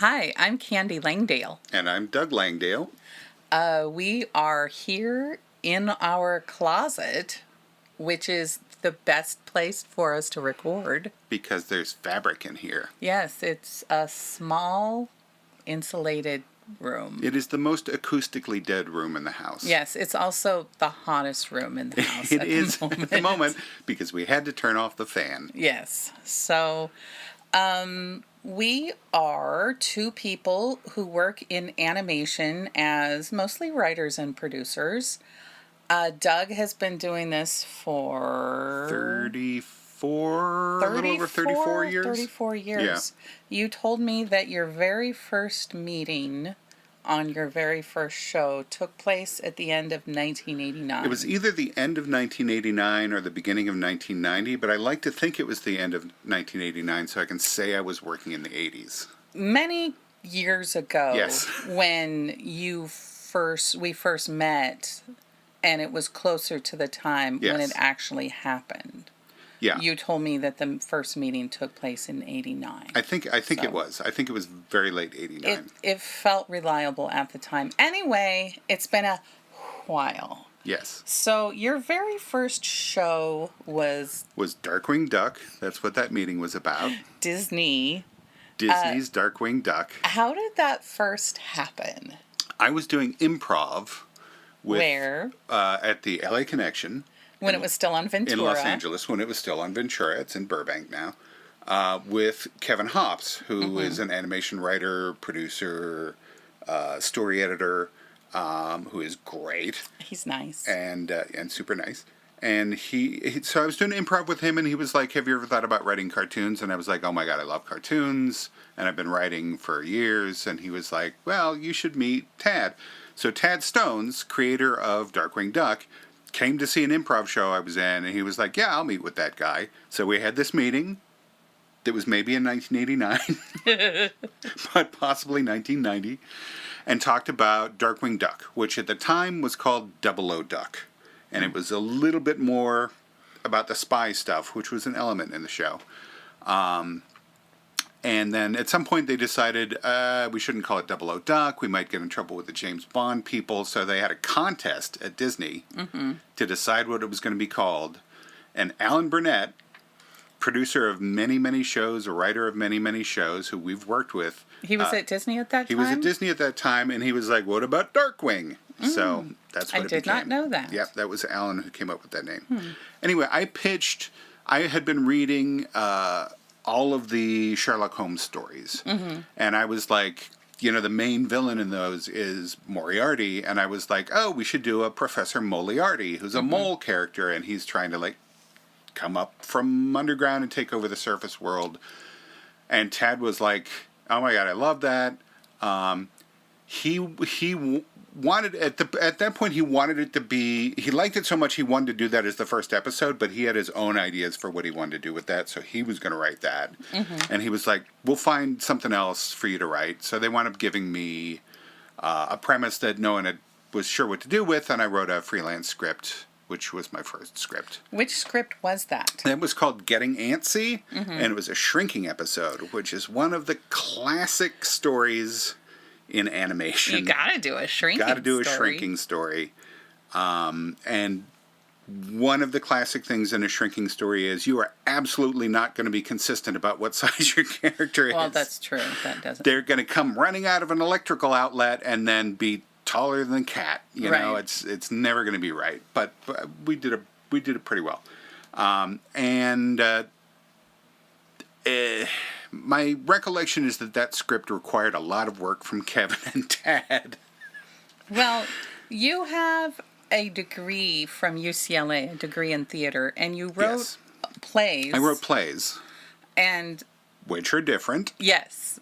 Hi, I'm Candie Langdale. And I'm Doug Langdale. We are here in our closet, which is the best place for us to record. Because there's fabric in here. Yes, it's a small, insulated room. It is the most acoustically dead room in the house. Yes, it's also the hottest room in the house. It is at the moment because we had to turn off the fan. Yes. So, we are two people who work in animation as mostly writers and producers. Doug has been doing this for 34, a little over 34 years. 34 years. Yeah. You told me that your very first meeting on your very first show took place at the end of 1989. It was either the end of 1989 or the beginning of 1990, but I like to think it was the end of 1989 so I can say I was working in the 80s. Many years ago, yes. When we first met, and it was closer to the time when it actually happened. Yeah. You told me that the first meeting took place in 89. I think it was. I think it was very late 89. It felt reliable at the time. Anyway, it's been a while. Yes. So your very first show was Darkwing Duck. That's what that meeting was about. Disney's Darkwing Duck. How did that first happen? I was doing improv Where? At the LA Connection. When it was still on Ventura. In Los Angeles, when it was still on Ventura. It's in Burbank now. With Kevin Hops, who is an animation writer, producer, story editor, who is great. He's nice. And super nice. And so I was doing improv with him, and he was like, have you ever thought about writing cartoons? And I was like, oh my God, I love cartoons. And I've been writing for years. And he was like, well, you should meet Tad. So Tad Stones, creator of Darkwing Duck, came to see an improv show I was in, and he was like, yeah, I'll meet with that guy. So we had this meeting that was maybe in 1989, but possibly 1990, and talked about Darkwing Duck, which at the time was called 00 Duck. And it was a little bit more about the spy stuff, which was an element in the show. And then at some point they decided we shouldn't call it 00 Duck. We might get in trouble with the James Bond people. So they had a contest at Disney to decide what it was going to be called. And Alan Burnett, producer of many, many shows, a writer of many, many shows who we've worked with. He was at Disney at that time? He was at Disney at that time, and he was like, what about Darkwing? So that's what it became. I did not know that. Yep, that was Alan who came up with that name. Anyway, I had been reading all of the Sherlock Holmes stories. And I was like, the main villain in those is Moriarty. And I was like, oh, we should do a Professor Moriarty, who's a mole character. And he's trying to, come up from underground and take over the surface world. And Tad was like, oh my God, I love that. He wanted, at that point, he wanted it to be, he liked it so much he wanted to do that as the first episode, but he had his own ideas for what he wanted to do with that, so he was going to write that. And he was like, we'll find something else for you to write. So they wound up giving me a premise that no one was sure what to do with, and I wrote a freelance script, which was my first script. Which script was that? It was called Getting Antsy, and it was a shrinking episode, which is one of the classic stories in animation. You gotta do a shrinking story. And one of the classic things in a shrinking story is you are absolutely not going to be consistent about what size your character is. Well, that's true. That doesn't. They're going to come running out of an electrical outlet and then be taller than Cat. You know, it's never going to be right. But we did it pretty well. My recollection is that script required a lot of work from Kevin and Tad. Well, you have a degree from UCLA, a degree in theater, and you wrote plays. I wrote plays. And which are different. Yes.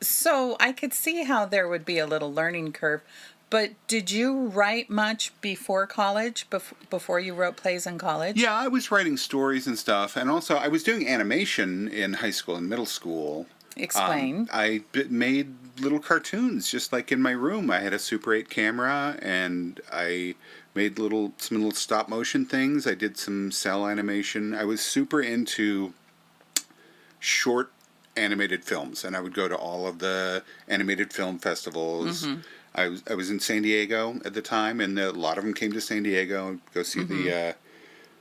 So I could see how there would be a little learning curve. But did you write much before college, before you wrote plays in college? Yeah, I was writing stories and stuff. And also, I was doing animation in high school and middle school. Explain. I made little cartoons, just like in my room. I had a Super 8 camera, and I made some little stop-motion things. I did some cell animation. I was super into short animated films, and I would go to all of the animated film festivals. I was in San Diego at the time, and a lot of them came to San Diego. Go see the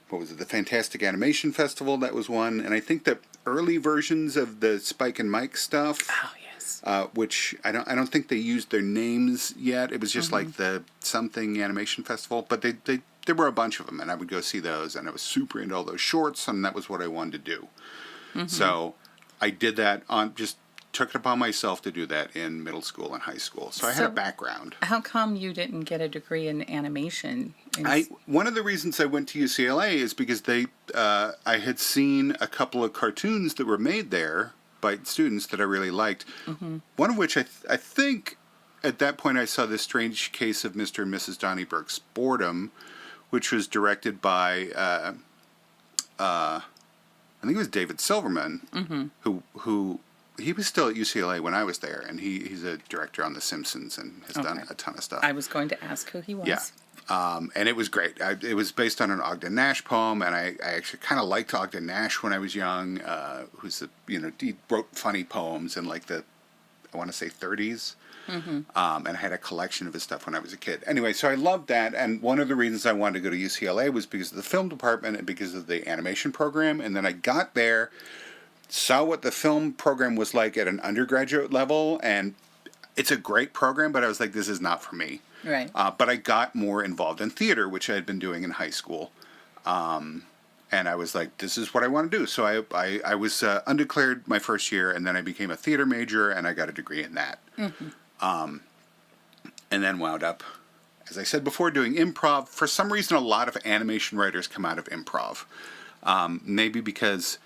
what was it? The Fantastic Animation Festival. That was one, and I think the early versions of the Spike and Mike stuff. Oh yes. Which I don't think they used their names yet. It was just like the something animation festival, but they there were a bunch of them, and I would go see those, and I was super into all those shorts, and that was what I wanted to do. So I did that just took it upon myself to do that in middle school and high school. So I had a background. How come you didn't get a degree in animation? One of the reasons I went to UCLA is because I had seen a couple of cartoons that were made there by students that I really liked. One of which I think at that point I saw This Strange Case of Mr. and Mrs. Donnybrooks Boredom, which was directed by I think it was David Silverman, who he was still at UCLA when I was there, and he's a director on The Simpsons and has done a ton of stuff. I was going to ask who he was. Yeah. And it was great. It was based on an Ogden Nash poem, and I actually kind of liked Ogden Nash when I was young. He wrote funny poems in like I want to say 30s. And I had a collection of his stuff when I was a kid. Anyway, so I loved that, and one of the reasons I wanted to go to UCLA was because of the film department and because of the animation program. And then I got there, saw what the film program was like at an undergraduate level, and it's a great program, but I was like, this is not for me. Right. But I got more involved in theater, which I had been doing in high school. And I was like, this is what I want to do. So I was undeclared my first year, and then I became a theater major, and I got a degree in that. And then wound up, as I said before, doing improv. For some reason, a lot of animation writers come out of improv. Maybe because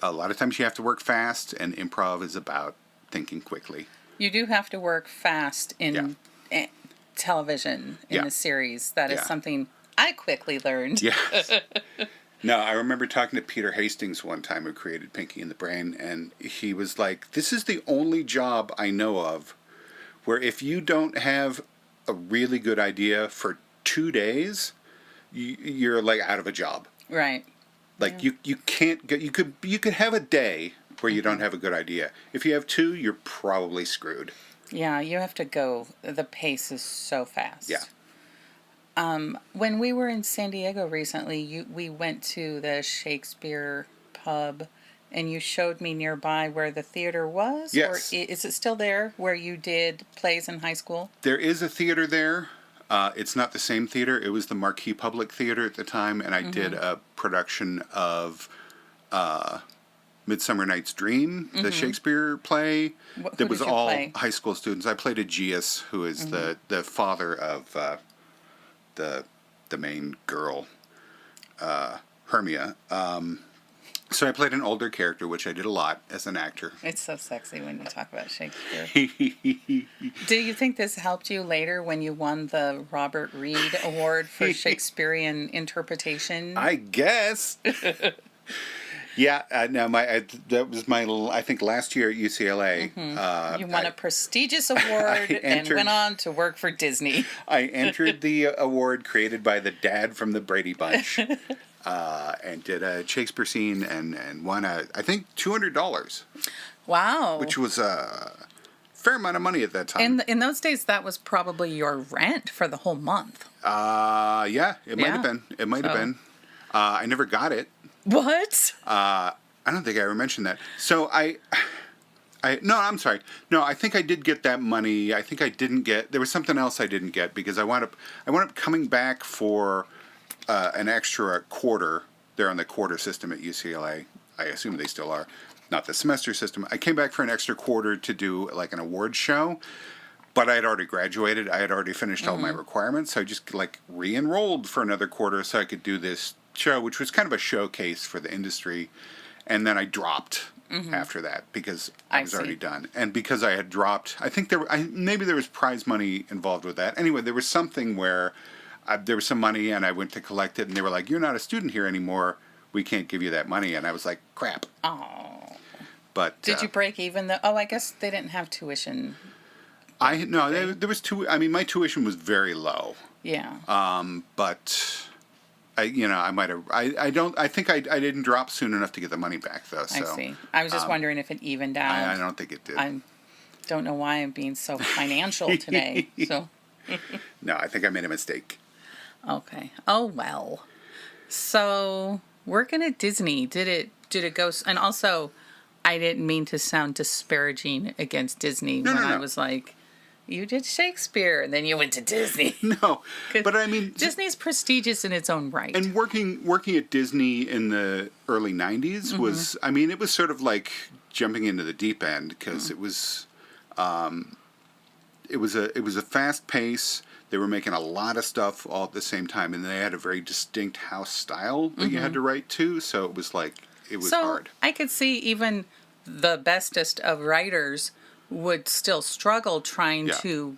a lot of times you have to work fast, and improv is about thinking quickly. You do have to work fast in television, in a series. That is something I quickly learned. Yes. No, I remember talking to Peter Hastings one time, who created Pinky and the Brain, and he was like, this is the only job I know of where if you don't have a really good idea for 2 days, you're like out of a job. Right. Like you can't get, you could have a day where you don't have a good idea. If you have 2, you're probably screwed. Yeah, you have to go. The pace is so fast. Yeah. When we were in San Diego recently, we went to the Shakespeare pub, and you showed me nearby where the theater was? Yes. Or is it still there where you did plays in high school? There is a theater there. It's not the same theater. It was the Marquis Public Theater at the time, and I did a production of Midsummer Night's Dream, the Shakespeare play. That was all high school students. I played Aegeus, who is the father of the main girl, Hermia. So I played an older character, which I did a lot as an actor. It's so sexy when you talk about Shakespeare. Do you think this helped you later when you won the Robert Reed Award for Shakespearean interpretation? I guess. Yeah, no, that was my, I think, last year at UCLA. You won a prestigious award and went on to work for Disney. I entered the award created by the dad from the Brady Bunch. And did a Shakespeare scene and won I think $200. Wow. Which was a fair amount of money at that time. In those days, that was probably your rent for the whole month. Yeah, it might have been. It might have been. I never got it. What? I don't think I ever mentioned that. So no, I'm sorry. No, I think I did get that money. I think I didn't get, there was something else I didn't get because I wound up coming back for an extra quarter. They're on the quarter system at UCLA. I assume they still are. Not the semester system. I came back for an extra quarter to do like an award show, but I had already graduated. I had already finished all my requirements. So I just like re-enrolled for another quarter so I could do this show, which was kind of a showcase for the industry. And then I dropped after that because I was already done. And because I had dropped, I think maybe there was prize money involved with that. Anyway, there was something where there was some money and I went to collect it and they were like, you're not a student here anymore. We can't give you that money. And I was like, crap. Oh. But did you break even though? Oh, I guess they didn't have tuition. There was my tuition was very low. Yeah. But I might have. I don't. I think I didn't drop soon enough to get the money back though. So, I see. I was just wondering if it evened out. I don't think it did. I don't know why I'm being so financial today. So. No, I think I made a mistake. Okay. Oh well. So working at Disney, did it go? And also, I didn't mean to sound disparaging against Disney when I was like, you did Shakespeare, and then you went to Disney. No, but I mean, Disney's prestigious in its own right. And working at Disney in the early '90s was, I mean, it was sort of like jumping into the deep end because it was a fast pace. They were making a lot of stuff all at the same time, and they had a very distinct house style that you had to write to. So it was like it was hard. I could see even the bestest of writers would still struggle trying to,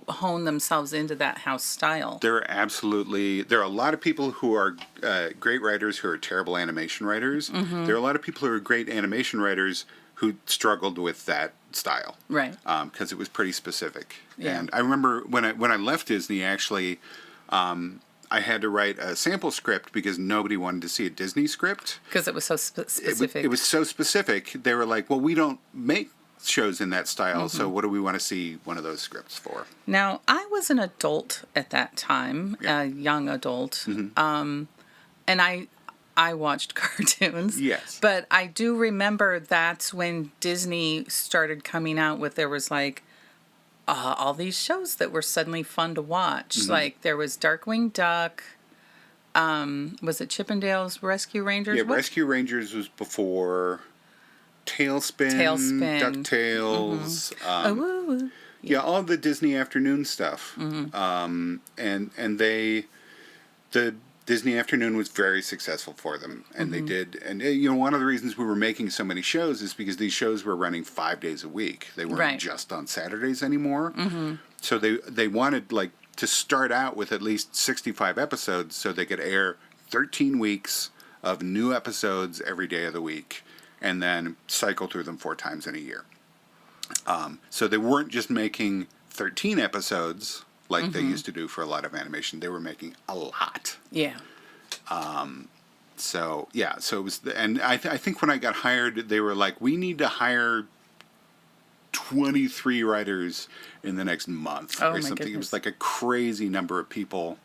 hone themselves into that house style. There are a lot of people who are great writers who are terrible animation writers. There are a lot of people who are great animation writers who struggled with that style, right? Because it was pretty specific. Yeah. And I remember when I left Disney, actually, I had to write a sample script because nobody wanted to see a Disney script because it was so specific. It was so specific. They were like, "Well, we don't make shows in that style, so what do we want to see one of those scripts for?" Now, I was an adult at that time, a young adult, and I watched cartoons. Yes. But I do remember that's when Disney started coming out with, there was like all these shows that were suddenly fun to watch. Like there was Darkwing Duck. Was it Chippendales Rescue Rangers? Yeah, Rescue Rangers was before Tailspin, DuckTales. Yeah, all the Disney afternoon stuff. And the Disney Afternoon was very successful for them, and they did. And one of the reasons we were making so many shows is because these shows were running 5 days a week. They weren't just on Saturdays anymore. So they wanted to start out with at least 65 episodes, so they could air 13 weeks of new episodes every day of the week, and then cycle through them 4 times in a year. So they weren't just making 13 episodes like they used to do for a lot of animation. They were making a lot. Yeah. So it was, and I think when I got hired, they were like, we need to hire 23 writers in the next month or something. Goodness. It was like a crazy number of people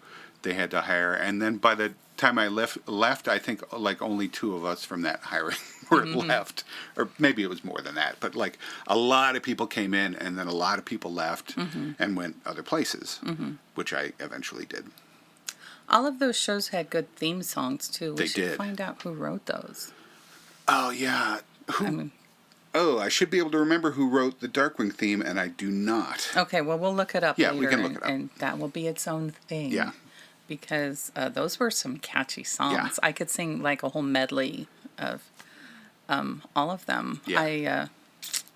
they had to hire. And then by the time I left, I think only 2 of us from that hiring were left, or maybe it was more than that. But a lot of people came in, and then a lot of people left and went other places, which I eventually did. All of those shows had good theme songs too. We should did. find out who wrote those. Oh yeah, I should be able to remember who wrote the Darkwing theme, and I do not. Okay, well we'll look it up later. Yeah, we can look it up, and that will be its own thing. Yeah. Because those were some catchy songs. Yeah. I could sing a whole medley of all of them. Yeah.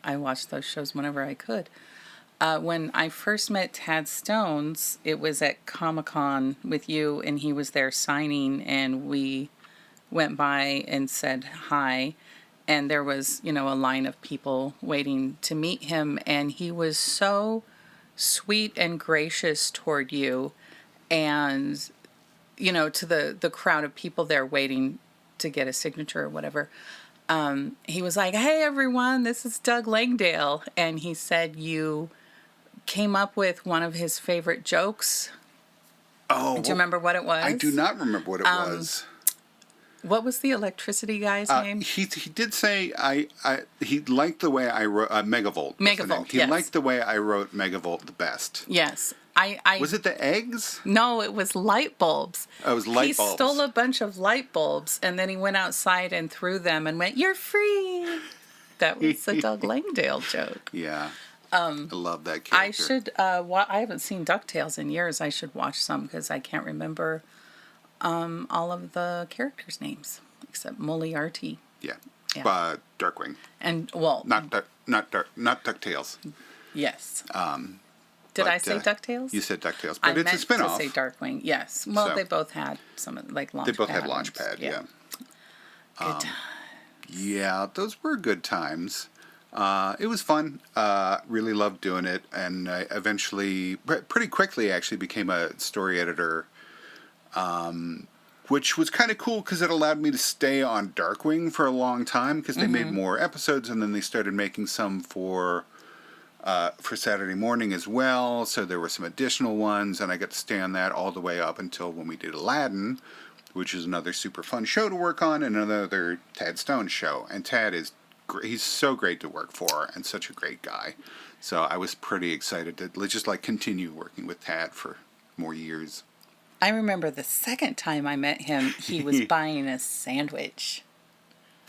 I watched those shows whenever I could. When I first met Tad Stones, it was at Comic-Con with you, and he was there signing, and we went by and said hi, and there was, a line of people waiting to meet him, and he was so sweet and gracious toward you. And, to the crowd of people there waiting to get a signature or whatever, he was like, "Hey, everyone, this is Doug Langdale." And he said you came up with one of his favorite jokes. Oh. Do you remember what it was? I do not remember what it was. What was the electricity guy's name? He did say he liked the way I wrote Megavolt. Megavolt, He liked the way I wrote Megavolt the best. Yes. Was it the eggs? No, it was light bulbs. Oh, it was light bulbs. He stole a bunch of light bulbs, and then he went outside and threw them and went, "You're free." That was a Doug Langdale joke. Yeah. I love that character. I should, I haven't seen DuckTales in years. I should watch some because I can't remember all of the characters' names except Moriarty. Yeah. Yeah. Darkwing. And, well. Not DuckTales. Yes. Did I say DuckTales? You said DuckTales, but it's a spinoff. I meant to say Darkwing, yes. Well, they both had some, Launchpad. They both had Launchpad, yeah. Good times. Yeah, those were good times. It was fun. Really loved doing it, and I eventually, pretty quickly, actually became a story editor which was kind of cool because it allowed me to stay on Darkwing for a long time because they made more episodes, and then they started making some for Saturday morning as well. So there were some additional ones, and I got to stay on that all the way up until when we did Aladdin, which is another super fun show to work on, and another Tad Stone show. And Tad is he's so great to work for and such a great guy. So I was pretty excited to just continue working with Tad for more years. I remember the second time I met him, he was buying a sandwich.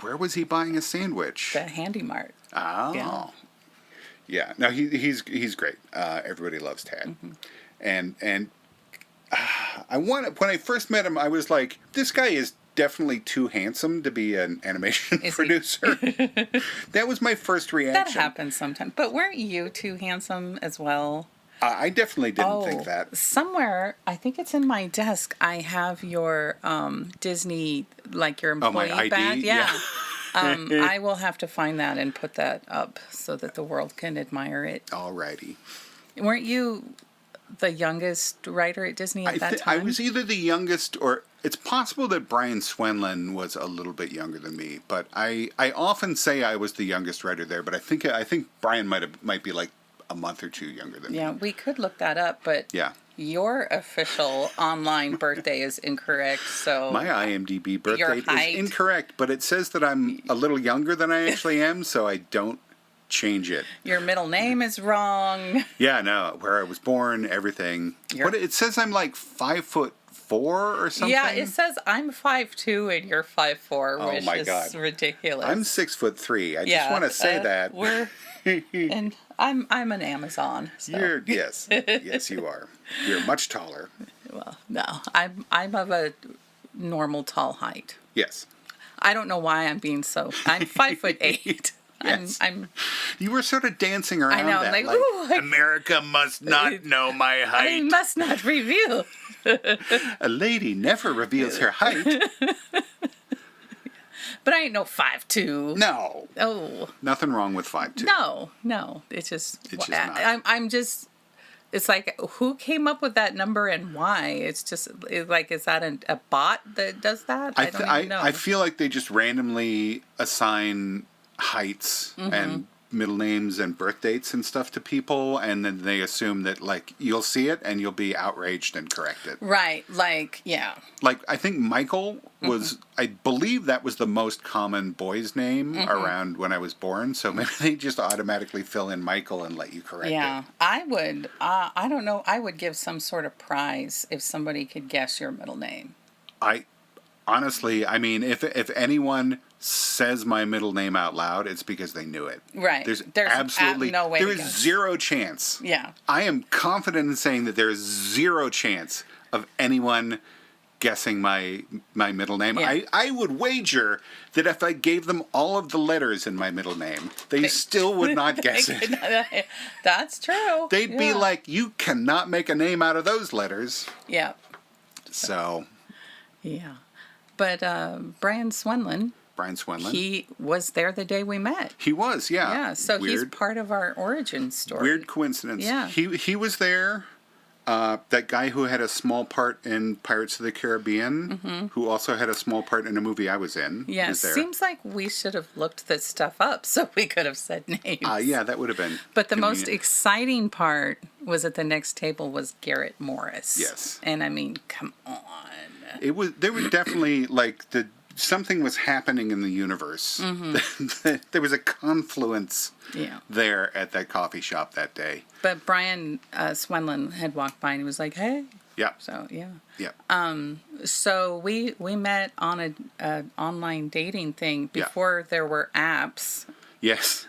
Where was he buying a sandwich? The Handy Mart. Oh. Yeah. No, he's great. Everybody loves Tad. And when I first met him, I was like, this guy is definitely too handsome to be an animation producer. That was my first reaction. That happens sometimes. But weren't you too handsome as well? I definitely didn't think that. Somewhere, I think it's in my desk, I have your Disney, like your employee my ID? badge. Yeah. I will have to find that and put that up so that the world can admire it. Alrighty. Weren't you the youngest writer at Disney at that time? I was either the youngest, or it's possible that Brian Swenlin was a little bit younger than me. But I often say I was the youngest writer there. But I think Brian might be like a month or two younger than me. Yeah, we could look that up, but your official online birthday is incorrect, so... My IMDb birthday is incorrect, but it says that I'm a little younger than I actually am, so I don't change it. Your middle name is wrong. Yeah, no, where I was born, everything. What it says I'm like 5'4" or something? Yeah, it says I'm 5'2" and you're 5'4", which is ridiculous. I'm 6'3". I just want to say that. And I'm an Amazon. So. Yes, you are. You're much taller. Well, no, I'm of a normal tall height. Yes. I don't know why I'm 5'8". Yes. You were sort of dancing around. I know. That, I'm like, ooh, America must not know my height. I must not reveal. A lady never reveals her height. But I ain't no 5'2". No. Oh. Nothing wrong with 5'2". No. It's just not. I'm just. It's like, who came up with that number and why? It's just like, is that a bot that does that? I don't even know. I feel like they just randomly assign heights and middle names and birth dates and stuff to people, and then they assume that, like, you'll see it and you'll be outraged and correct it. Right, like, yeah. Like, I think Michael was, I believe that was the most common boy's name around when I was born, so maybe they just automatically fill in Michael and let you correct it. Yeah, I would, I don't know, I would give some sort of prize if somebody could guess your middle name. Honestly, I mean, if anyone says my middle name out loud, it's because they knew it. Right. There's absolutely no way. There is zero chance. Yeah. I am confident in saying that there is zero chance of anyone guessing my middle name. Yeah. I would wager that if I gave them all of the letters in my middle name, they still would not guess it. That's true. They'd be like, you cannot make a name out of those letters. Yeah. So. Yeah. But Brian Swenlin, he was there the day we met. He was, yeah. Yeah, so he's part of our origin story. Weird coincidence. Yeah. He was there. That guy who had a small part in Pirates of the Caribbean, who also had a small part in a movie I was in. Yeah, seems like we should have looked this stuff up so we could have said names. Yeah, that would have been But the most exciting part was at the next table was Garrett Morris. Yes. And I mean, come on. There was definitely, like, something was happening in the universe. There was a confluence there at that coffee shop that day. But Brian Swenlin had walked by and he was like, hey. Yeah. So, yeah. Yeah. So we met on an online dating thing before there were apps. Yes.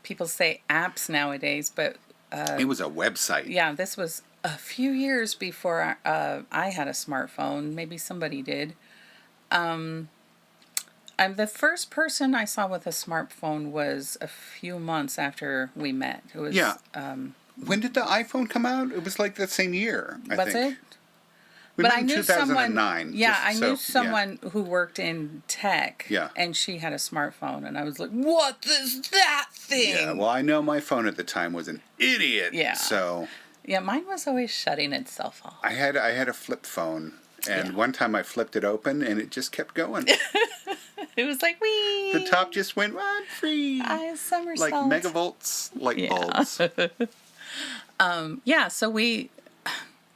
People say apps nowadays, but... it was a website. Yeah, this was a few years before I had a smartphone. Maybe somebody did. I'm the first person I saw with a smartphone was a few months after we met. It was when did the iPhone come out? It was like that same year, I think. Was it? But I knew 2009. Someone. Yeah, I knew someone who worked in tech. Yeah. And she had a smartphone, and I was like, "What is that thing?" Yeah. Well, I know my phone at the time was an idiot. Yeah. So. Yeah, mine was always shutting itself off. I had a flip phone, and one time I flipped it open, and it just kept going. It was like, wee! The top just went free. I somersault. Like megavolts light bulbs. Yeah, so we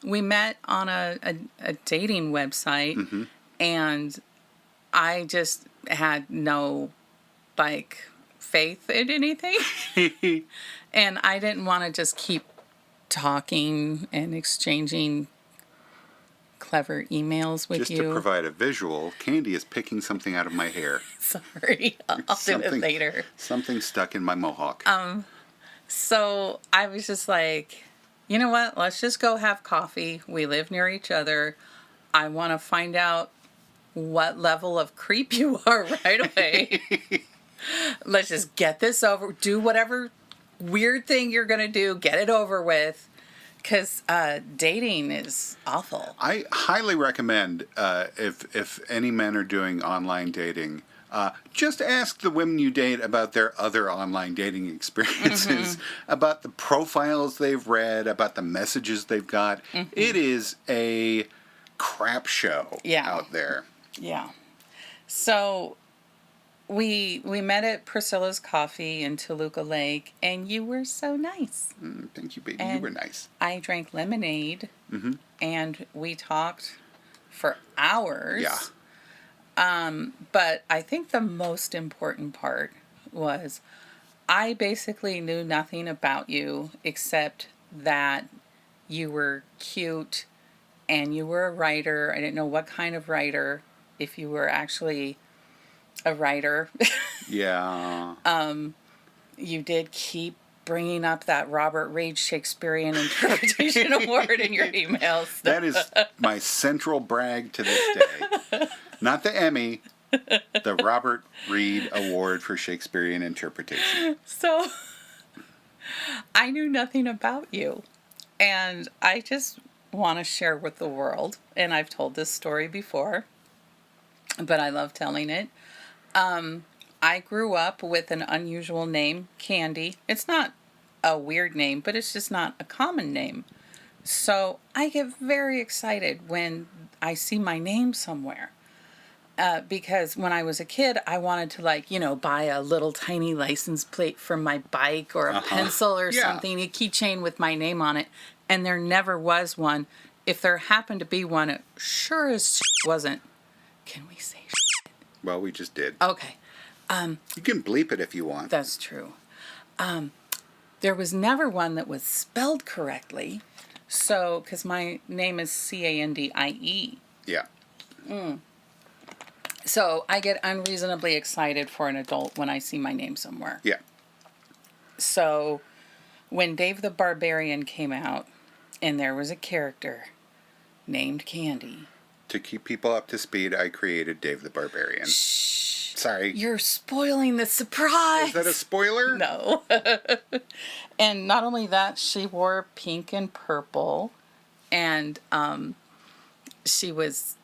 met on a dating website, and I just had no, like, faith in anything. And I didn't want to just keep talking and exchanging clever emails with Just you. to provide a visual, Candie is picking something out of my hair. Sorry, I'll do it later. Something stuck in my mohawk. So I was just like, you know what? Let's just go have coffee. We live near each other. I want to find out what level of creep you are right away. Let's just get this over. Do whatever weird thing you're going to do. Get it over with. Because dating is awful. I highly recommend, if any men are doing online dating, just ask the women you date about their other online dating experiences, about the profiles they've read, about the messages they've got. It is a crap show out there. Yeah. So we met at Priscilla's Coffee in Toluca Lake, and you were so nice. Thank you, baby. And you were nice. I drank lemonade, and we talked for hours. Yeah. But I think the most important part was I basically knew nothing about you except that you were cute and you were a writer. I didn't know what kind of writer, if you were actually a writer. Yeah. You did keep bringing up that Robert Reed Shakespearean Interpretation Award in your emails. That is my central brag to this day. Not the Emmy, the Robert Reed Award for Shakespearean Interpretation. So, I knew nothing about you. And I just want to share with the world. And I've told this story before, but I love telling it. I grew up with an unusual name, Candie. It's not a weird name, but it's just not a common name. So I get very excited when I see my name somewhere. Because when I was a kid, I wanted to buy a little tiny license plate for my bike or a pencil or something, a keychain with my name on it. And there never was one. If there happened to be one, it sure as wasn't. Can we say shit? Well, we just did. Okay. You can bleep it if you want. That's true. There was never one that was spelled correctly. So, because my name is Candie. Yeah. So I get unreasonably excited for an adult when I see my name somewhere. Yeah. So when Dave the Barbarian came out and there was a character named Candie. To keep people up to speed, I created Dave the Barbarian. Shh. Sorry. You're spoiling the surprise. Is that a spoiler? No. And not only that, she wore pink and purple, and she was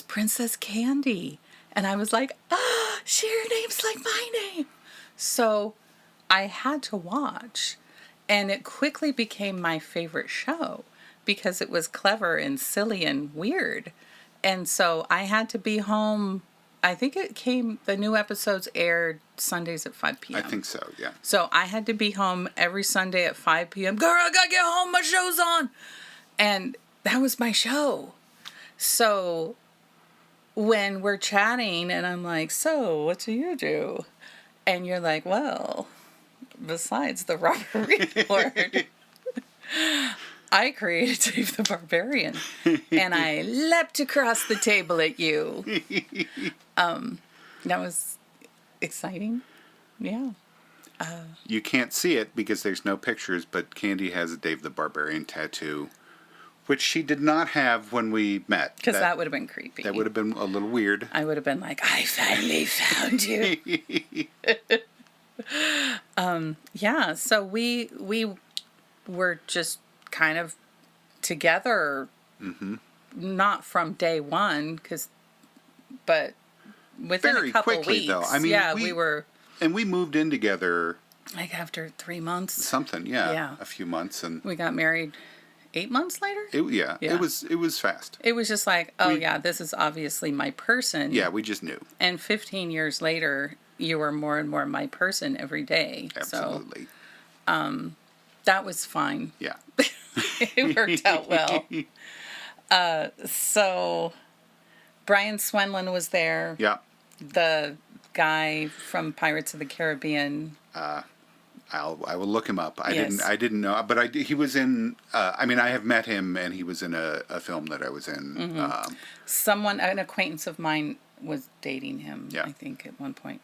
Princess Candie, and I was like, her name's like my name. So I had to watch, and it quickly became my favorite show because it was clever and silly and weird. And so I had to be home. I think the new episodes aired Sundays at 5 p.m. I think so, yeah. So I had to be home every Sunday at 5 p.m. Girl, I gotta get home, my show's on. And that was my show. So when we're chatting and I'm like, so what do you do? And you're like, well, besides the Robert Reed Award, I created Dave the Barbarian, and I leapt across the table at you. That was exciting. Yeah. You can't see it because there's no pictures, but Candie has a Dave the Barbarian tattoo, which she did not have when we met. Because that would have been creepy. That would have been a little weird. I would have been like, I finally found you. Yeah, so we were just kind of together, not from day one, but within Very a couple quickly, weeks. though. I mean, we were. And we moved in together Like after 3 months. Something, yeah. Yeah. A few months, and We got married 8 months later? yeah. Yeah. It was fast. It was just like, oh yeah, this is obviously my person. Yeah, we just knew. And 15 years later, you were more and more my person every day. Absolutely. So that was fine. Yeah. It worked out well. So Brian Swenlin was there. Yeah. The guy from Pirates of the Caribbean. I will look him up. Yes. I didn't know, but he was in. I mean, I have met him, and he was in a film that I was in. Mm-hmm. An acquaintance of mine was dating him. Yeah. I think at one point,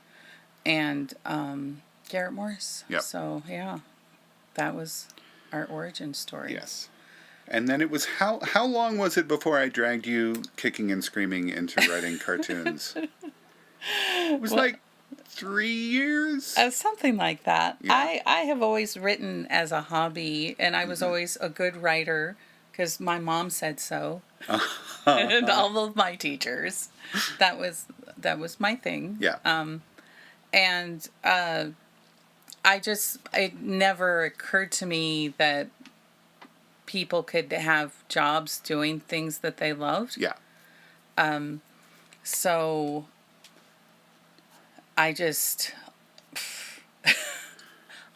and Garrett Morris. Yep. So yeah, that was our origin story. Yes. And then it was how long was it before I dragged you kicking and screaming into writing cartoons? It was like 3 years. Something like that. Yeah. I have always written as a hobby, and I was always a good writer because my mom said so, and all of my teachers. That was my thing. Yeah. And it never occurred to me that people could have jobs doing things that they loved. Yeah. So I just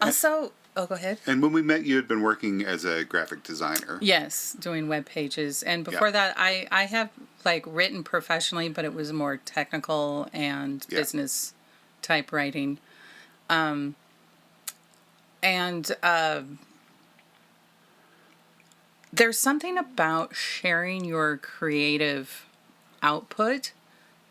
also. Oh, go ahead. And when we met, you had been working as a graphic designer. Yes, doing web pages, and before that, I have like written professionally, but it was more technical and business type writing, there's something about sharing your creative output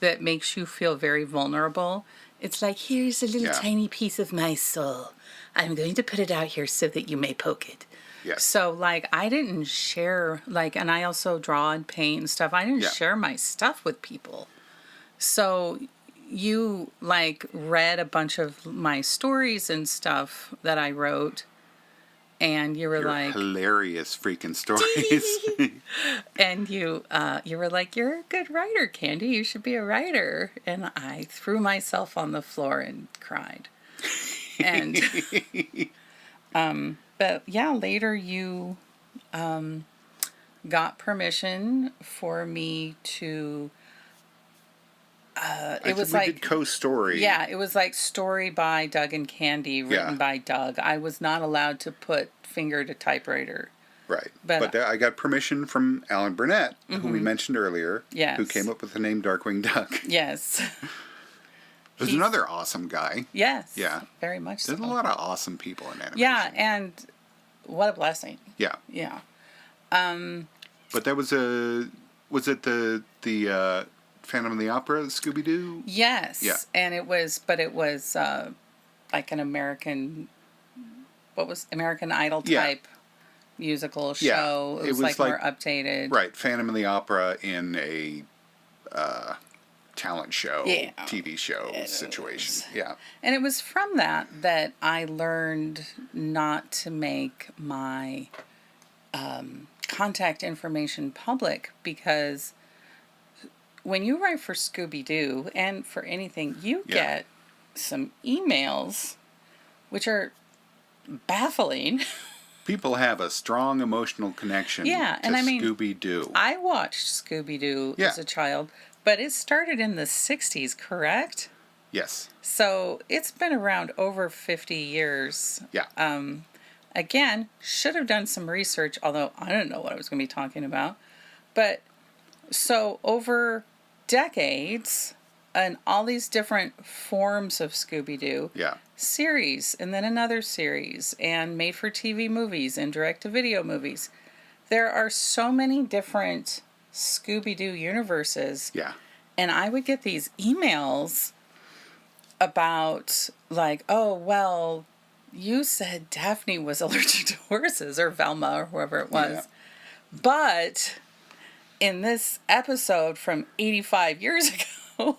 that makes you feel very vulnerable. It's like, here's a little tiny piece of my soul. I'm going to put it out here so that you may poke it. Yes. So, like, I didn't share, like, and I also draw and paint and stuff. I didn't share my stuff with people. So, you, like, read a bunch of my stories and stuff that I wrote, and you were like... hilarious freaking stories. And you were like, you're a good writer, Candie. You should be a writer. And I threw myself on the floor and cried. And... but yeah, later you got permission for me to... we did co-story. Yeah, it was like story by Doug and Candie, written by Doug. I was not allowed to put finger to typewriter. Right. But I got permission from Alan Burnett, who we mentioned earlier, who came up with the name Darkwing Duck. Yes. He's another awesome guy. Yes. Yeah. Very much so. There's a lot of awesome people in animation. Yeah, and what a blessing. Yeah. Yeah. But that was it the Phantom of the Opera, Scooby-Doo? Yes. Yeah. And it was like an American Idol type musical show. Yeah. It was like more updated. Right. Phantom of the Opera in a talent show, TV show situation. Yeah. And it was from that I learned not to make my contact information public, because when you write for Scooby-Doo and for anything, you get some emails which are baffling. People have a strong emotional connection to Scooby-Doo. I watched Scooby-Doo as a child, but it started in the 60s, correct? Yes. So it's been around over 50 years. Yeah. Again, should have done some research, although I didn't know what I was going to be talking about. But so over decades and all these different forms of Scooby-Doo. Yeah. Series, and then another series, and made-for-TV movies and direct-to-video movies. There are so many different Scooby-Doo universes. Yeah. And I would get these emails about, like, oh, well, you said Daphne was allergic to horses, or Velma, or whoever it was. Yeah. But in this episode from 85 years ago,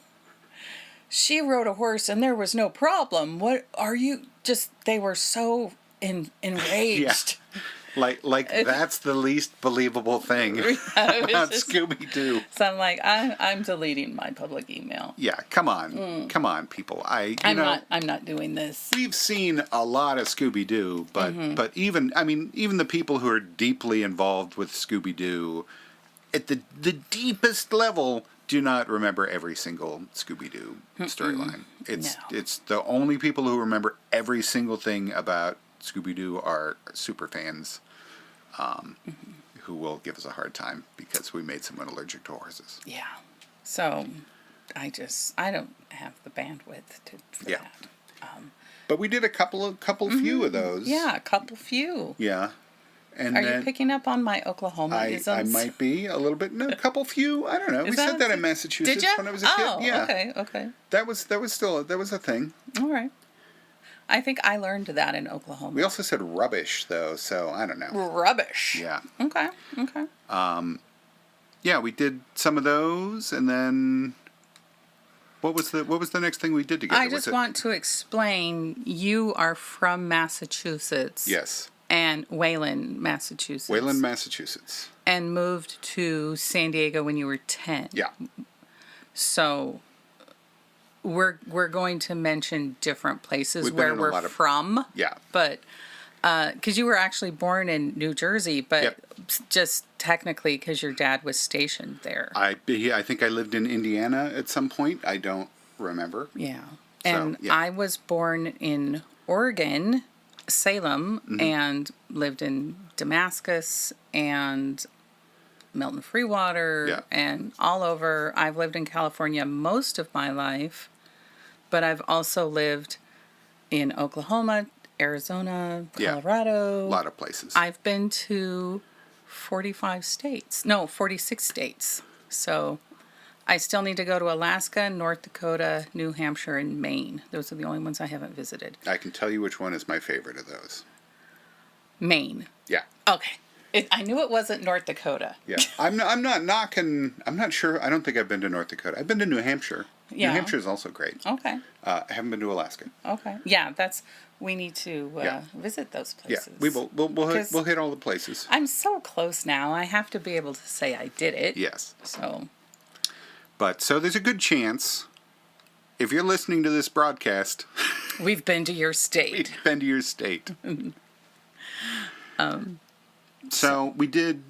she rode a horse and there was no problem. What are you just... They were so enraged. Like that's the least believable thing about Scooby-Doo. So I'm like, I'm deleting my public email. Yeah, come on, people. I'm not doing this. We've seen a lot of Scooby-Doo, but even the people who are deeply involved with Scooby-Doo, at the deepest level, do not remember every single Scooby-Doo storyline. It's the only people who remember every single thing about Scooby-Doo are super fans, who will give us a hard time because we made someone allergic to horses. Yeah. So I don't have the bandwidth for that. But we did a couple few of those. Yeah, a couple few. Yeah. And are you picking up on my Oklahoma-isms? I might be a little bit. No, a couple few. I don't know. We said that in Massachusetts when I was a kid. Yeah. Okay. That was a thing. All right. I think I learned that in Oklahoma. We also said rubbish though, so I don't know. Rubbish. Yeah. Okay. Yeah, we did some of those, and then what was the next thing we did together? I just want to explain. You are from Massachusetts. Yes. And Wayland, Massachusetts. And moved to San Diego when you were 10. Yeah. So we're going to mention different places where we're from. Yeah. But because you were actually born in New Jersey, but just technically because your dad was stationed there. I think I lived in Indiana at some point. I don't remember. Yeah. And I was born in Oregon, Salem, and lived in Damascus and Milton Freewater and all over. I've lived in California most of my life, but I've also lived in Oklahoma, Arizona, Colorado. A lot of places. I've been to 46 states. So I still need to go to Alaska, North Dakota, New Hampshire, and Maine. Those are the only ones I haven't visited. I can tell you which one is my favorite of those. Maine. Yeah. Okay. I knew it wasn't North Dakota. Yeah. I'm not knocking. I'm not sure. I don't think I've been to North Dakota. I've been to New Hampshire. Yeah. New Hampshire is also great. Okay. I haven't been to Alaska. Okay. Yeah, we need to visit those places. Yeah, we will. We'll hit all the places. I'm so close now. I have to be able to say I did it. Yes. So there's a good chance, if you're listening to this broadcast, we've been to your state. So we did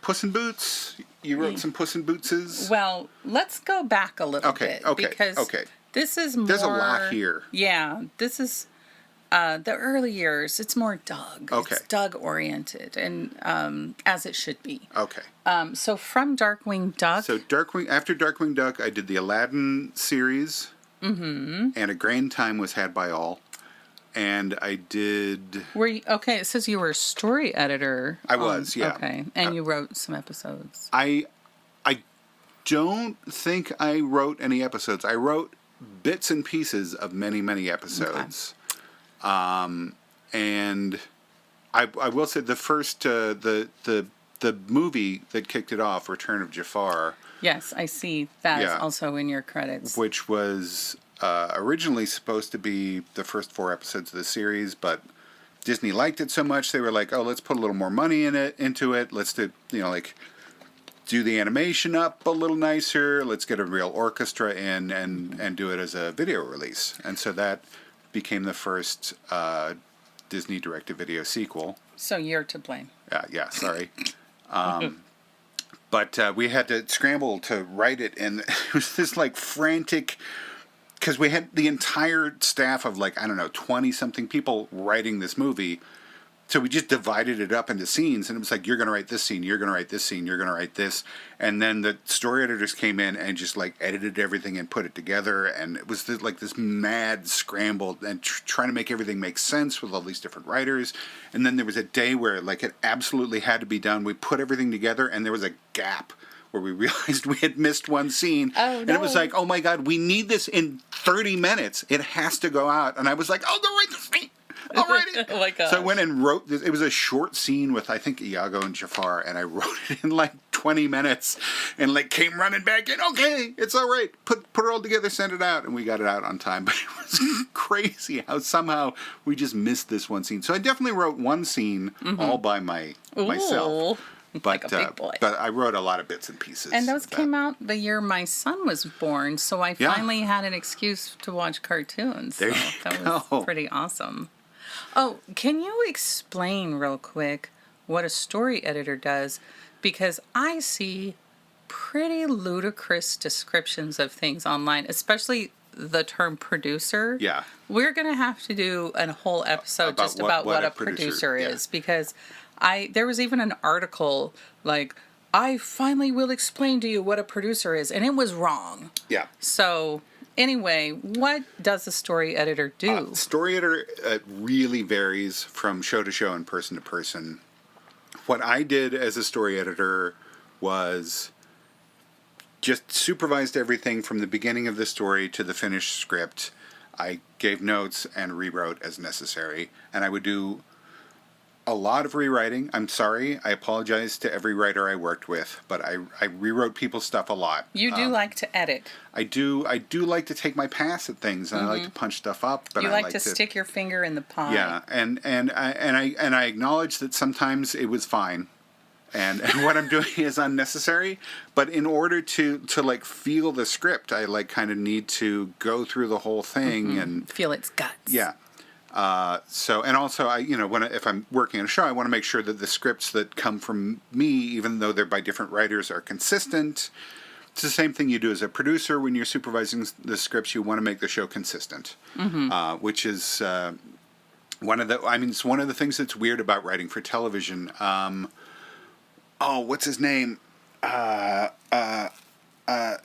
Puss in Boots. You wrote some Puss in Bootses. Well, let's go back a little bit. Because this is more... There's a lot here. Yeah, this is the early years. It's more Doug. Okay. It's Doug-oriented, and as it should be. Okay. So from Darkwing Duck... So after Darkwing Duck, I did the Aladdin series. Mm-hmm. And A Grand Time Was Had by All. And I did... Were you... Okay, it says you were a story editor. I was, yeah. Okay, and you wrote some episodes. I don't think I wrote any episodes. I wrote bits and pieces of many, many episodes. Okay. And I will say the first... the movie that kicked it off, Return of Jafar... Yes, I see that is also in your credits. Which was... originally supposed to be the first 4 episodes of the series, but Disney liked it so much they were like, "Oh, let's put a little more money into it. Let's do the animation up a little nicer. Let's get a real orchestra in and do it as a video release." And so that became the first Disney direct-to-video sequel. So you're to blame. Yeah, sorry. But we had to scramble to write it, and it was this frantic. Because we had the entire staff of 20-something people writing this movie. So we just divided it up into scenes. And it was like, you're going to write this scene, you're going to write this scene, you're going to write this. And then the story editors came in and just edited everything and put it together. And it was this mad scramble and trying to make everything make sense with all these different writers. And then there was a day where it absolutely had to be done. We put everything together and there was a gap where we realized we had missed one scene. Oh, no. And it was oh my God, we need this in 30 minutes. It has to go out. And I was like, I'll go write the scene. I'll write it. Oh my God. So I went and wrote this. It was a short scene with, I think, Iago and Jafar, and I wrote it in 20 20 minutes and like came running back in. Okay, it's all right. Put it all together, send it out. And we got it out on time. But it was crazy how somehow we just missed this one scene. So I definitely wrote one scene all by myself. But, like a big boy. But I wrote a lot of bits and pieces. And those came out the year my son was born, so I finally had an excuse to watch cartoons. So that was pretty awesome. Oh, can you explain real quick what a story editor does? Because I see pretty ludicrous descriptions of things online, especially the term producer. Yeah. We're going to have to do a whole episode just about what a producer is, because there was even an article like, I finally will explain to you what a producer is, and it was wrong. Yeah. So anyway, what does a story editor do? Story editor really varies from show to show and person to person. What I did as a story editor was just supervised everything from the beginning of the story to the finished script. I gave notes and rewrote as necessary, and I would do a lot of rewriting. I'm sorry. I apologize to every writer I worked with, but I rewrote people's stuff a lot. You do like to edit. I do like to take my pass at things, and I like to punch stuff up. But you I like to stick your finger in the pie. Yeah, and I acknowledge that sometimes it was fine, and what I'm doing is unnecessary. But in order to like feel the script, I like kind of need to go through the whole thing and feel its guts. Yeah. And also if I'm working on a show, I want to make sure that the scripts that come from me, even though they're by different writers, are consistent. It's the same thing you do as a producer when you're supervising the scripts. You want to make the show consistent, which is it's one of the things that's weird about writing for television. What's his name?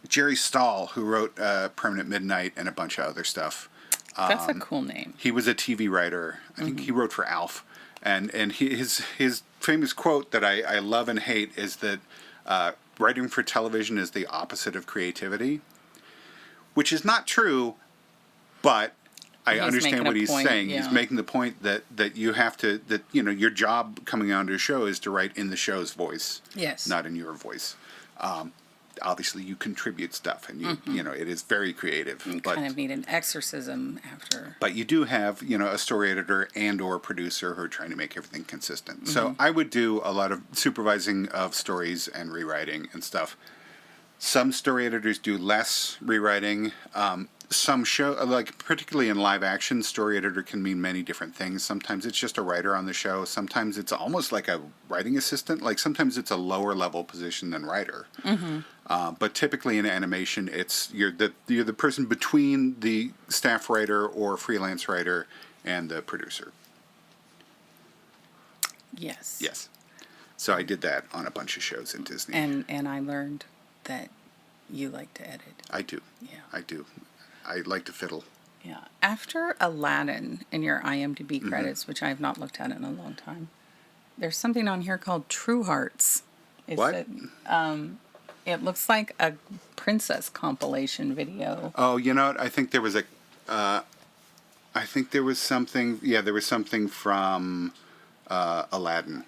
Jerry Stahl, who wrote Permanent Midnight and a bunch of other stuff. That's a cool name. He was a TV writer. I think he wrote for Alf. And his famous quote that I love and hate is that writing for television is the opposite of creativity, which is not true, but I understand what he's saying. Yeah. He's making the point that you have to, your job coming onto a show is to write in the show's voice. Yes. Not in your voice. Obviously you contribute stuff, and it is very creative. You kind of need an exorcism after. But you do have, a story editor and or producer who are trying to make everything consistent. So I would do a lot of supervising of stories and rewriting and stuff. Some story editors do less rewriting. Some show, like particularly in live action, story editor can mean many different things. Sometimes it's just a writer on the show. Sometimes it's almost like a writing assistant. Like sometimes it's a lower level position than writer. But typically in animation, you're the person between the staff writer or freelance writer and the producer. Yes. Yes. So I did that on a bunch of shows at Disney. And I learned that you like to edit. I do. Yeah. I do. I like to fiddle. Yeah. After Aladdin in your IMDb credits, which I have not looked at in a long time, there's something on here called True Hearts. What? It looks like a princess compilation video. Oh, you know what? I think there was something. Yeah, there was something from Aladdin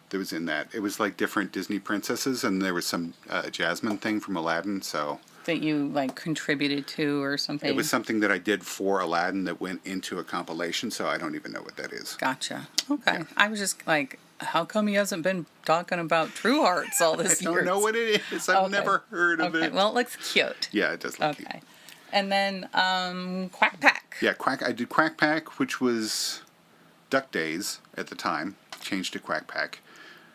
that was in that. It was like different Disney princesses, and there was some Jasmine thing from Aladdin. So that you like contributed to or something. It was something that I did for Aladdin that went into a compilation. So I don't even know what that is. Gotcha. Okay. Yeah. I was just like, how come he hasn't been talking about True Hearts all this year? I don't know what it is. I've never heard of it. Well, it looks cute. Yeah, it does look cute. Okay. And then Quack Pack. Yeah, I did Quack Pack, which was Duck Days at the time. Changed to Quack Pack.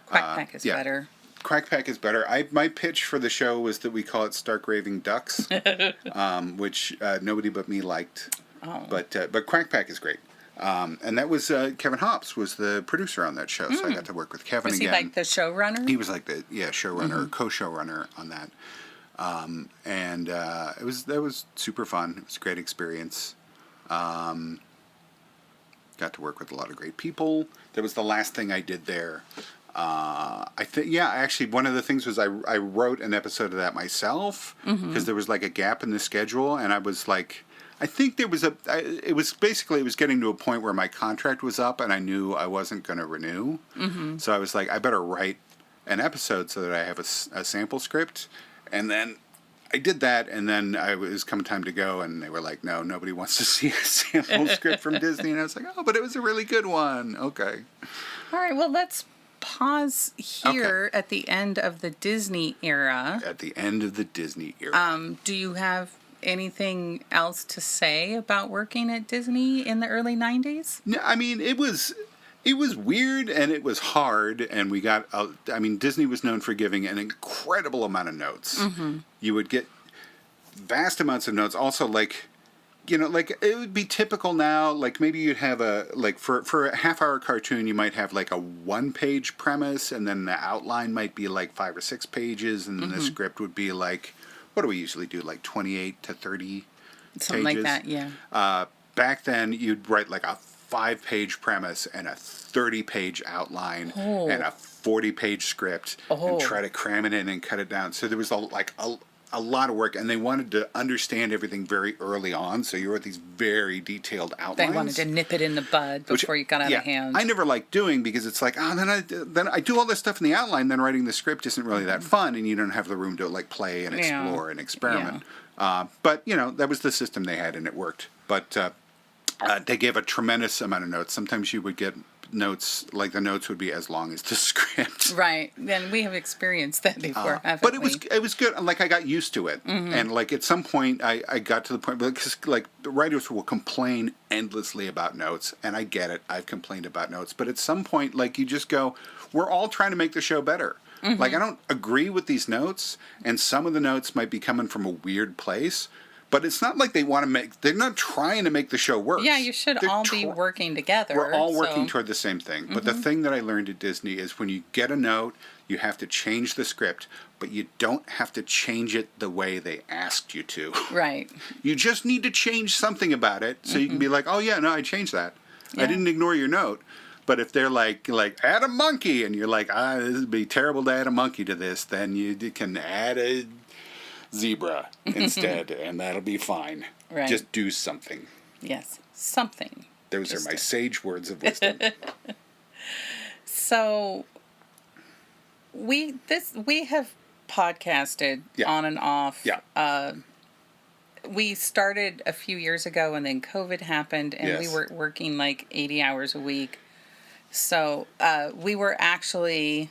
Quack Pack is better. Quack Pack is better. My pitch for the show was that we call it Stark Raving Ducks, which nobody but me liked. Oh. But Quack Pack is great. And that was Kevin Hops was the producer on that show, so I got to work with Kevin again. Was he like the showrunner? He was like the showrunner, co-showrunner on that. That was super fun. It was a great experience. Got to work with a lot of great people. That was the last thing I did there. Actually, one of the things was I wrote an episode of that myself because there was like a gap in the schedule, and I was like, I think there was it was getting to a point where my contract was up, and I knew I wasn't going to renew. So I was like, I better write an episode so that I have a sample script. And then I did that, and then it was come time to go, and they were like, no, nobody wants to see a sample script from Disney. And I was like, oh, but it was a really good one. Okay. All right, well, let's pause here at the end of the Disney era. At the end of the Disney era. Do you have anything else to say about working at Disney in the early 90s? No, I mean, it was weird and it was hard, and we got, Disney was known for giving an incredible amount of notes. Mm-hmm. You would get vast amounts of notes. Also, like, it would be typical now, like maybe you'd have for a half-hour cartoon, you might have like a one-page premise, and then the outline might be like 5 or 6 pages, and then the script would be like, what do we usually do, like 28 to 30 Something pages? like that, yeah. Back then, you'd write like a 5-page premise and a 30-page outline and a 40-page script and try to cram it in and cut it down. So there was a lot of work, and they wanted to understand everything very early on, so you wrote these very detailed outlines. They wanted to nip it in the bud before you got out of hand. I never liked doing, because it's like, then I do all this stuff in the outline, then writing the script isn't really that fun, and you don't have the room to like play and explore and experiment. Yeah. But, that was the system they had, and it worked. But they gave a tremendous amount of notes. Sometimes you would get notes, like the notes would be as long as the script. Right. And we have experienced that before, haven't but we? it was good. Like, I got used to it. And like at some point I got to the point, because like the writers will complain endlessly about notes, and I get it. I've complained about notes. But at some point, like, you just go, we're all trying to make the show better. Like, I don't agree with these notes, and some of the notes might be coming from a weird place, but it's not like they're not trying to make the show worse. Yeah, you should all be working together. We're all working toward the same thing. But the thing that I learned at Disney is when you get a note, you have to change the script, but you don't have to change it the way they asked you to. Right. You just need to change something about it, so you can be like, oh yeah, no, I changed that. Yeah. I didn't ignore your note. But if they're like add a monkey, and you're like, this would be terrible to add a monkey to this, then you can add a zebra instead, and that'll be fine. Right. Just do something. Yes, something. Those are my sage words of wisdom. So we have podcasted on and off. Yeah. We started a few years ago, and then COVID happened, and we were working like 80 hours a week. So we were actually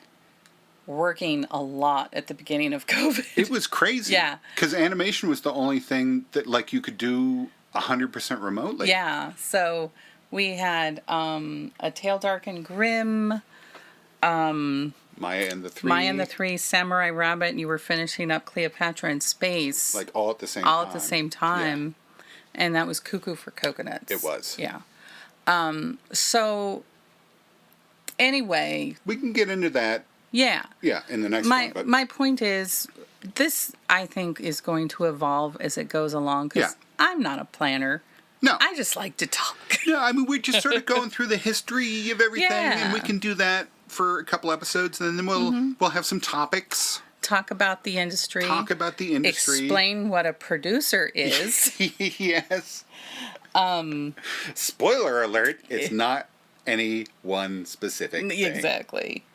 working a lot at the beginning of COVID. It was crazy. Yeah. Because animation was the only thing that like you could do 100% remotely. Yeah. So we had A Tale Dark and Grim, Maya and the Three, Samurai Rabbit, and you were finishing up Cleopatra in Space. Like all at the same time. Yeah. And that was Cuckoo for Coconuts. It was. Yeah. So anyway, we can get into that. Yeah. Yeah, in the next one. But my point is, this, I think, is going to evolve as it goes along, because I'm not a planner. No. I just like to talk. No, I mean, we're just sort of going through the history of everything, and we can do that for a couple episodes, and then we'll have some topics. Talk about the industry. Explain what a producer is. Yes. Spoiler alert, it's not any one specific thing. Exactly.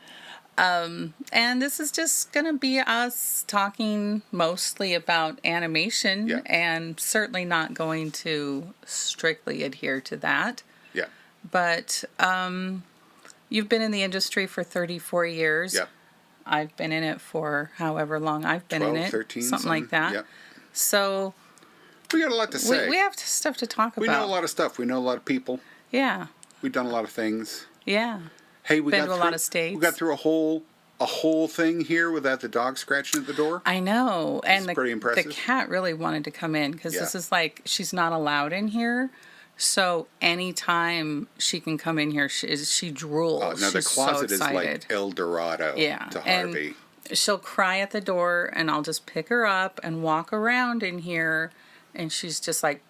And this is just going to be us talking mostly about animation, and certainly not going to strictly adhere to that. Yeah. But you've been in the industry for 34 years. Yeah. I've been in it for however long I've been 12, in it. 13, something like that. Yep. So we got a lot to say. We have stuff to talk about. We know a lot of stuff. We know a lot of people. Yeah. We've done a lot of things. Yeah. Hey, we been got to a lot of states. We got through a whole thing here without the dog scratching at the door. I know. And pretty impressive. The cat really wanted to come in, because this is like, she's not allowed in here. So anytime she can come in here, she drools. Oh, no, the closet is like El Dorado to Harvey. And she'll cry at the door, and I'll just pick her up and walk around in here, and she's just like...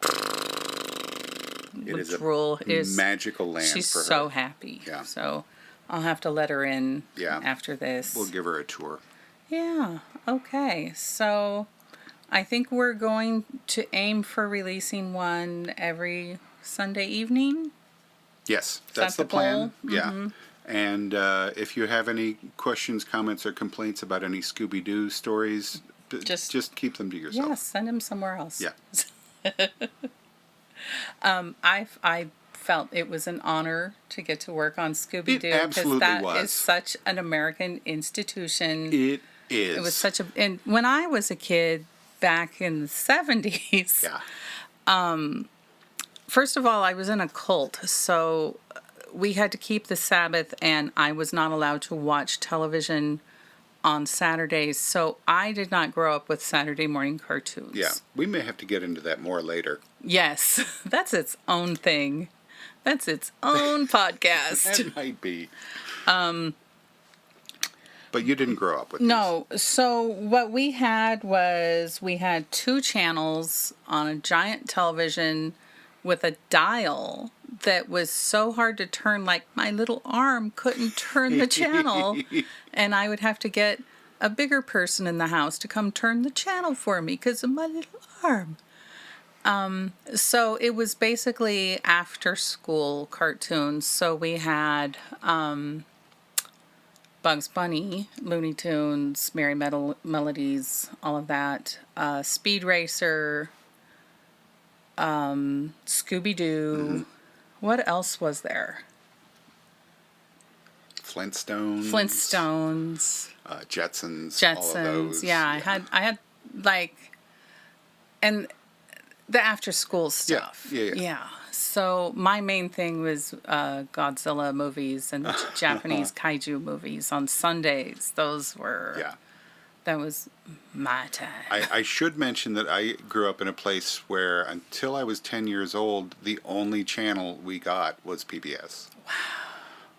It is drool. A magical land for her. She's so happy. Yeah. So I'll have to let her in after this. We'll give her a tour. Yeah. Okay. So I think we're going to aim for releasing one every Sunday evening. Yes, that's the plan. Yeah. And if you have any questions, comments, or complaints about any Scooby-Doo stories, just keep them to yourself. Yeah, send them somewhere else. Yeah. I felt it was an honor to get to work on Scooby-Doo. It absolutely that was. is such an American institution. It is. It was such a... And when I was a kid back in the 70s... Yeah. First of all, I was in a cult, so we had to keep the Sabbath, and I was not allowed to watch television on Saturdays, so I did not grow up with Saturday morning cartoons. Yeah. We may have to get into that more later. Yes, that's its own thing. That's its own podcast. That might be. But you didn't grow up with No, so what we had was we had 2 channels on a giant television with a dial that was so hard to turn, like my little arm couldn't turn the channel. And I would have to get a bigger person in the house to come turn the channel for me because of my little arm. So it was basically after school cartoons. So we had Bugs Bunny, Looney Tunes, Merry Melodies, all of that. Speed Racer, Scooby-Doo. Mm-hmm. What else was there? Flintstones. Jetsons. All of those. Yeah, I had like, and the after school stuff. Yeah. So my main thing was Godzilla movies and Japanese kaiju movies on Sundays. Those were... Yeah. That was my time. I should mention that I grew up in a place where until I was 10 years old, the only channel we got was PBS. Wow.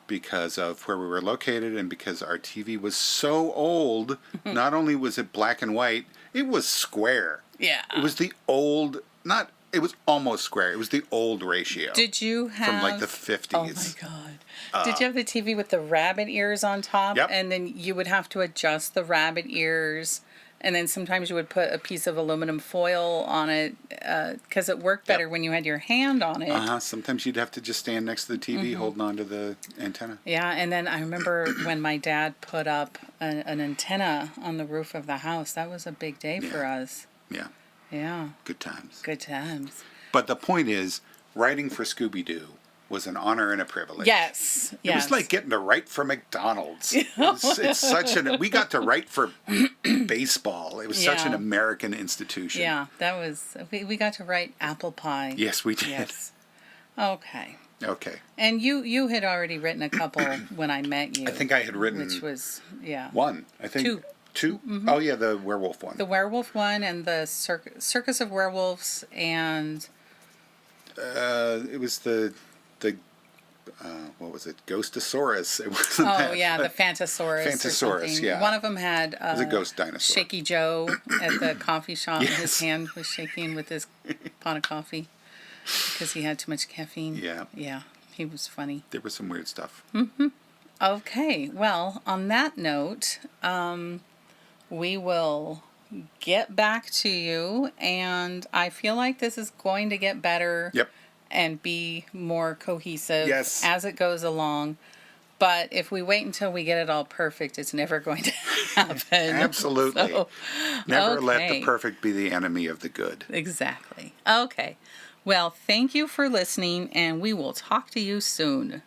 Because of where we were located and because our TV was so old, not only was it black and white, it was square. Yeah. It was the old, it was almost square. It was the old ratio. Did you have... From like the 50s. Oh my God. Did you have the TV with the rabbit ears on top? Yep. And then you would have to adjust the rabbit ears. And then sometimes you would put a piece of aluminum foil on it because it worked better when you had your hand on it. Sometimes you'd have to just stand next to the TV holding onto the antenna. Yeah, and then I remember when my dad put up an antenna on the roof of the house. That was a big day for us. Yeah. Yeah. Good times. Good times. But the point is, writing for Scooby-Doo was an honor and a privilege. Yes. It was like getting to write for McDonald's. It's such we got to write for baseball. It was such an American institution. Yeah, that was, we got to write apple pie. Yes, we did. Yes. Okay. Okay. And you had already written a couple when I met you. I think I had written... Which was, one. I think... Two? Mm-hmm. Oh, yeah, the werewolf one. The werewolf one and the Circus of Werewolves and... it was the what was it? Ghostosaurus. It wasn't that. Yeah, the Phantosaurus. Phantosaurus, yeah. One of them had it was a ghost dinosaur. Shaky Joe at the coffee shop. Yes. His hand was shaking with his pot of coffee because he had too much caffeine. Yeah. Yeah, he was funny. There was some weird stuff. Mm-hmm. Okay, well, on that note, we will get back to you, and I feel like this is going to get better. Yep. And be more cohesive as it goes along. But if we wait until we get it all perfect, it's never going to happen. Absolutely. So, never let the perfect be the enemy of the good. Exactly. Okay. Well, thank you for listening, and we will talk to you soon.